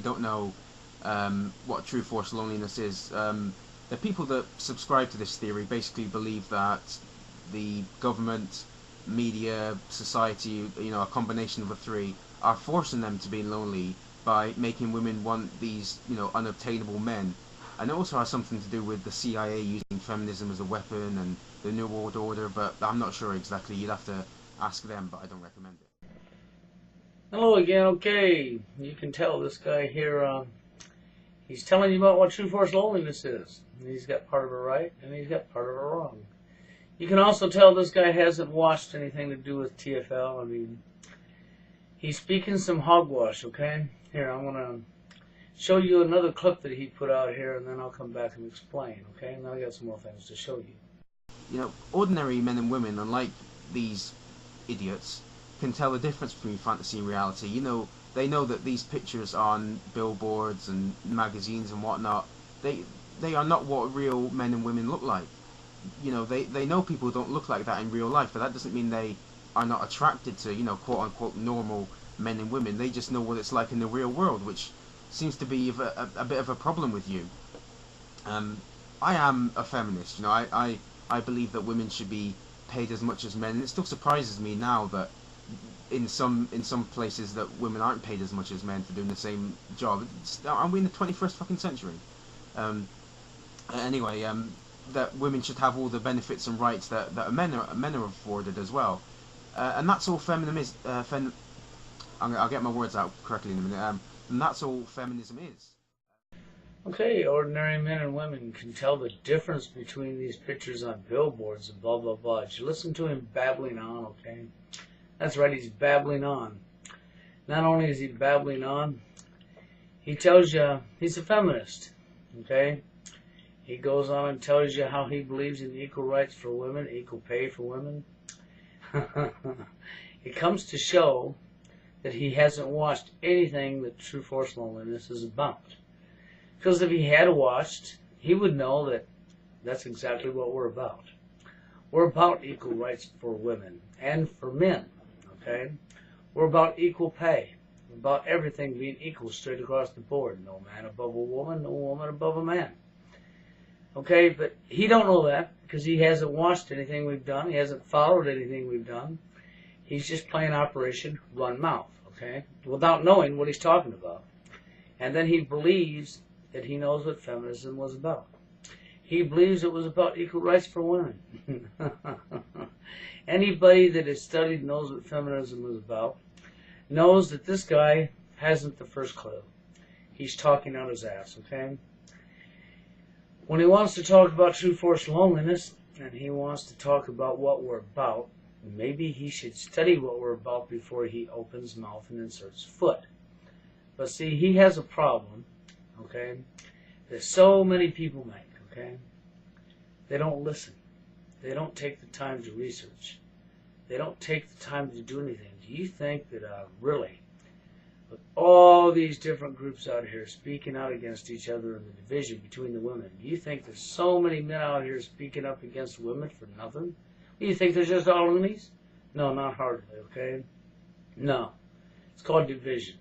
don't know what true forced loneliness is, the people that subscribe to this theory basically believe that the government, media, society, a combination of the three, are forcing them to be lonely by making women want these, unobtainable men. And it also has something to do with the CIA using feminism as a weapon and the New World Order, but I'm not sure exactly. You'd have to ask them, but I don't recommend it. Hello again. Okay, you can tell this guy here, he's telling you about what true forced loneliness is. And he's got part of it right, and he's got part of it wrong. You can also tell this guy hasn't watched anything to do with TFL. I mean, he's speaking some hogwash, okay? Here, I'm going to show you another clip that he put out here, and then I'll come back and explain, okay? And then I got some more things to show you. Ordinary men and women, unlike these idiots, can tell the difference between fantasy and reality. They know that these pictures on billboards and magazines and whatnot, they are not what real men and women look like. They know people don't look like that in real life, but that doesn't mean they are not attracted to, quote-unquote normal men and women. They just know what it's like in the real world, which seems to be a bit of a problem with you. I am a feminist. I believe that women should be paid as much as men, and it still surprises me now that in some places that women aren't paid as much as men for doing the same job. Are we in the 21st fucking century? Anyway, that women should have all the benefits and rights that men are afforded as well, and that's all feminism. I'll get my words out correctly in a minute. And that's all feminism is. Okay, ordinary men and women can tell the difference between these pictures on billboards and blah blah blah. Did you listen to him babbling on? Okay, that's right, he's babbling on. Not only is he babbling on, he tells you he's a feminist. Okay, he goes on and tells you how he believes in equal rights for women, equal pay for women. It comes to show that he hasn't watched anything that true forced loneliness is about. Because if he had watched, he would know that that's exactly what we're about. We're about equal rights for women and for men, okay? We're about equal pay. We're about everything being equal straight across the board. No man above a woman, no woman above a man. Okay, but he don't know that because he hasn't watched anything we've done. He hasn't followed anything we've done. He's just playing Operation Run Mouth, okay, without knowing what he's talking about. And then he believes that he knows what feminism was about. He believes it was about equal rights for women. Anybody that has studied knows what feminism was about, knows that this guy hasn't the first clue. He's talking out his ass, okay? When he wants to talk about true forced loneliness, and he wants to talk about what we're about, maybe he should study what we're about before he opens mouth and inserts foot. But see, he has a problem, okay, that so many people make, okay? They don't listen. They don't take the time to research. They don't take the time to do anything. Do you think that really, with all these different groups out here speaking out against each other and the division between the women, do you think there's so many men out here speaking up against women for nothing? Do you think they're just all loonies? No, not hardly, okay? No. It's called division.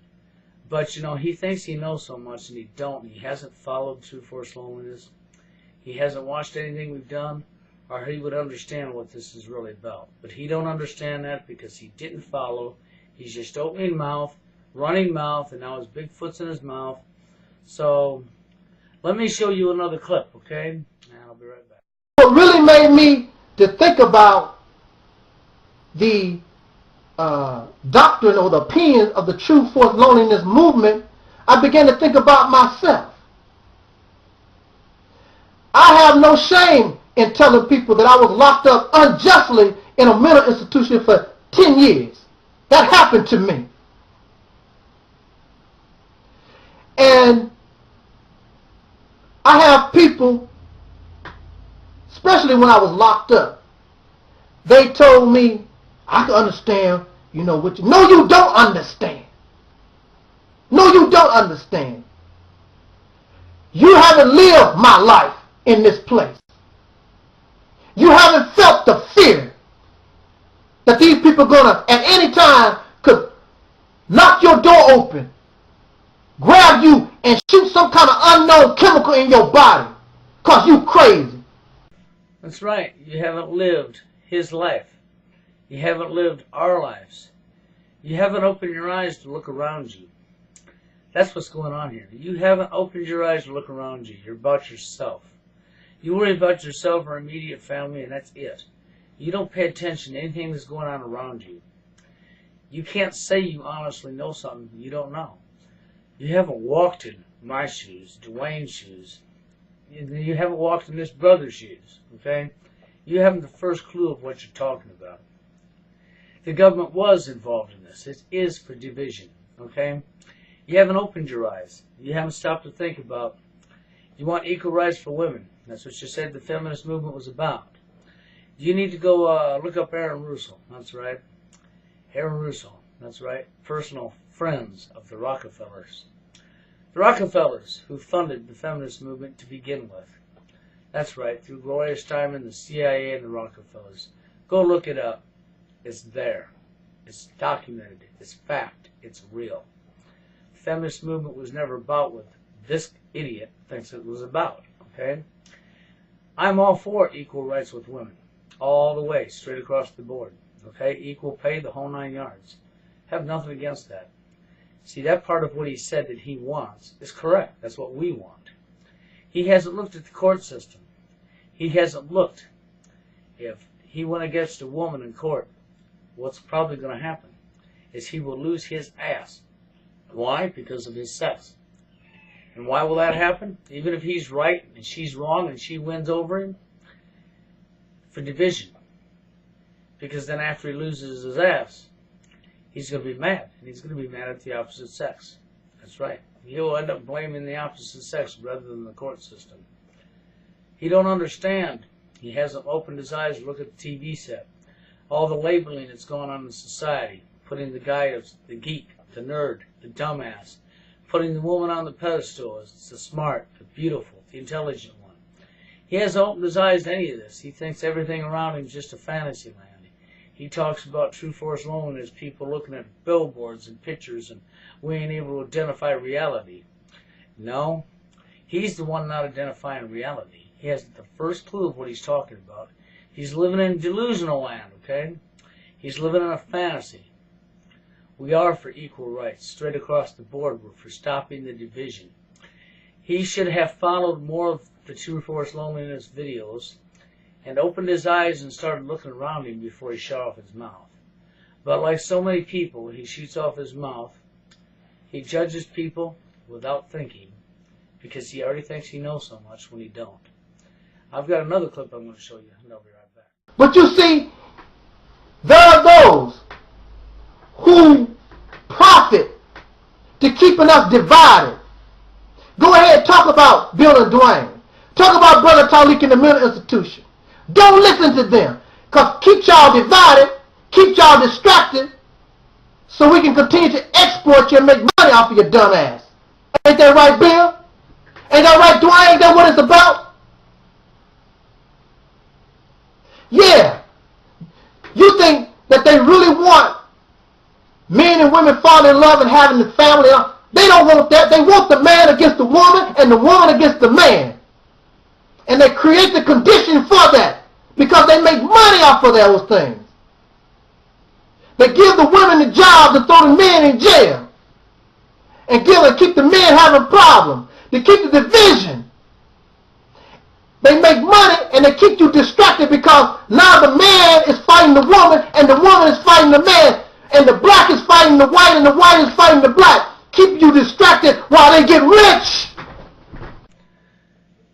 But, he thinks he knows so much and he don't. And he hasn't followed true forced loneliness. He hasn't watched anything we've done, or he would understand what this is really about. But he don't understand that because he didn't follow. He's just opening mouth, running mouth, and now his big foot's in his mouth. So, let me show you another clip, okay? And I'll be right back. What really made me to think about the doctrine or the opinion of the true forced loneliness movement, I began to think about myself. I have no shame in telling people that I was locked up unjustly in a mental institution for 10 years. That happened to me. And I have people, especially when I was locked up, they told me, I can understand, what you... No, you don't understand. No, you don't understand. You haven't lived my life in this place. You haven't felt the fear that these people are going to, at any time, could knock your door open grab you and shoot some kind of unknown chemical in your body because you crazy. That's right. You haven't lived his life. You haven't lived our lives. You haven't opened your eyes to look around you. That's what's going on here. You haven't opened your eyes to look around you. You're about yourself. You worry about yourself or immediate family, and that's it. You don't pay attention to anything that's going on around you. You can't say you honestly know something you don't know. You haven't walked in my shoes, Dwayne's shoes. You haven't walked in this brother's shoes, okay? You haven't the first clue of what you're talking about. The government was involved in this. It is for division, okay? You haven't opened your eyes. You haven't stopped to think about, you want equal rights for women. That's what you said the feminist movement was about. You need to go look up Aaron Russell. That's right. Aaron Russell. That's right. Personal friends of the Rockefellers. The Rockefellers who funded the feminist movement to begin with. That's right. Through Gloria Steinem, the CIA, and the Rockefellers. Go look it up. It's there. It's documented. It's fact. It's real. The feminist movement was never about what this idiot thinks it was about. Okay? I'm all for equal rights with women. All the way, straight across the board. Okay? Equal pay, the whole 9 yards. Have nothing against that. See, that part of what he said that he wants is correct. That's what we want. He hasn't looked at the court system. He hasn't looked. If he went against a woman in court, what's probably going to happen is he will lose his ass. Why? Because of his sex. And why will that happen? Even if he's right and she's wrong and she wins over him? For division. Because then after he loses his ass, he's going to be mad. And he's going to be mad at the opposite sex. That's right. He'll end up blaming the opposite sex rather than the court system. He don't understand. He hasn't opened his eyes to look at the TV set. All the labeling that's going on in society. Putting the guy as the geek, the nerd, the dumbass. Putting the woman on the pedestal as the smart, the beautiful, the intelligent one. He hasn't opened his eyes to any of this. He thinks everything around him is just a fantasy land. He talks about true force loneliness, people looking at billboards and pictures, and we ain't able to identify reality. No, he's the one not identifying reality. He hasn't the first clue of what he's talking about. He's living in delusional land, okay? He's living in a fantasy. We are for equal rights, straight across the board. We're for stopping the division. He should have followed more of the true force loneliness videos and opened his eyes and started looking around him before he shut off his mouth. But like so many people, he shoots off his mouth. He judges people without thinking because he already thinks he knows so much when he don't. I've got another clip I'm going to show you, and I'll be right back. But you see, there are those who profit to keeping us divided. Go ahead, talk about Bill and Dwayne. Talk about Brother Talik in the mental institution. Don't listen to them, because keep y'all divided, keep y'all distracted, so we can continue to export you and make money off of your dumb ass. Ain't that right, Bill? Ain't that right, Dwayne? Ain't that what it's about? Yeah. You think that they really want men and women falling in love and having the family? They don't want that. They want the man against the woman and the woman against the man. And they create the condition for that because they make money off of those things. They give the women the job to throw the men in jail and keep the men having problems. They keep the division. They make money and they keep you distracted because now the man is fighting the woman and the woman is fighting the man and the black is fighting the white and the white is fighting the black. Keep you distracted while they get rich.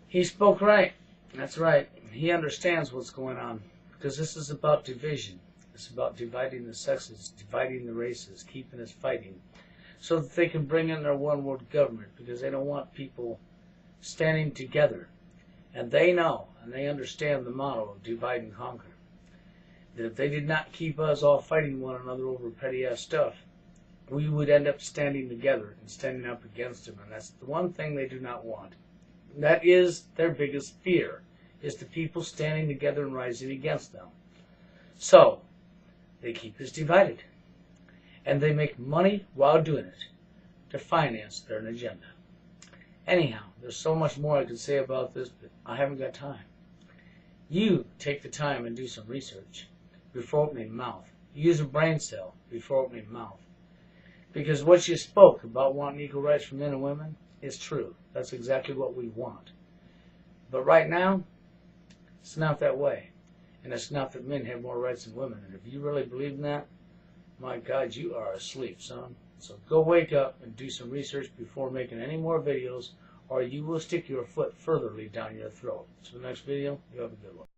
He spoke right. That's right. He understands what's going on because this is about division. It's about dividing the sexes, dividing the races, keeping us fighting so that they can bring in their one world government because they don't want people standing together. And they know and they understand the motto of divide and conquer. That if they did not keep us all fighting one another over petty ass stuff, we would end up standing together and standing up against them. And that's the one thing they do not want. That is their biggest fear, is the people standing together and rising against them. So, they keep us divided. And they make money while doing it. to finance their agenda. Anyhow, there's so much more I could say about this, but I haven't got time. You take the time and do some research before opening your mouth. Use a brain cell before opening your mouth. Because what you spoke about wanting equal rights for men and women is true. That's exactly what we want. But right now, it's not that way. And it's not that men have more rights than women. And if you really believe in that, my God, you are asleep, son. So go wake up and do some research before making any more videos, or you will stick your foot furtherly down your throat. So next video, you have a good one.